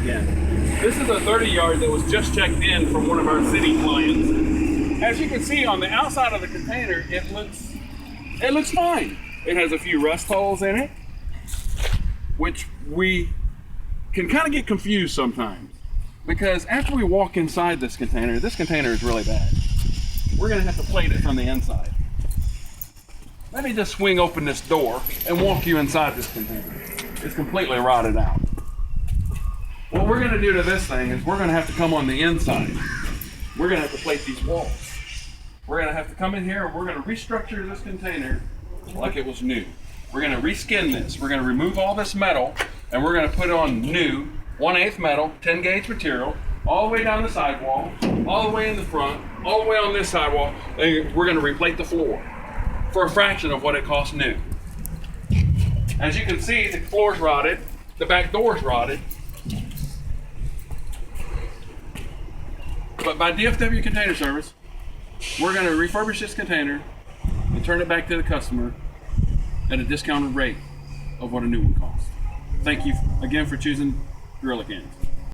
again. This is a 30 yard that was just checked in from one of our city clients. As you can see on the outside of the container, it looks fine. It has a few rust holes in it, which we can kind of get confused sometimes, because after we walk inside this container is really bad. We're gonna have to plate it from the inside. Let me just swing open this door and walk you inside this container. It's completely rotted out. What we're gonna do to this thing is we're gonna have to come on the inside. We're gonna have to plate these walls. We're gonna have to come in here and we're gonna restructure this container like it was new. We're gonna reskin this. We're gonna remove all this metal and we're gonna put on new 1/8 metal, 10 gauge material, all the way down the sidewall, all the way in the front, all the way on this sidewall, and we're gonna replate the floor for a fraction of what it costs new. As you can see, the floor's rotted, the back door's rotted. But by DFW Container Service, we're going to refurbish this container and turn it back to the customer at a discounted rate of what a new one costs. Thank you again for choosing Gorilla Cans.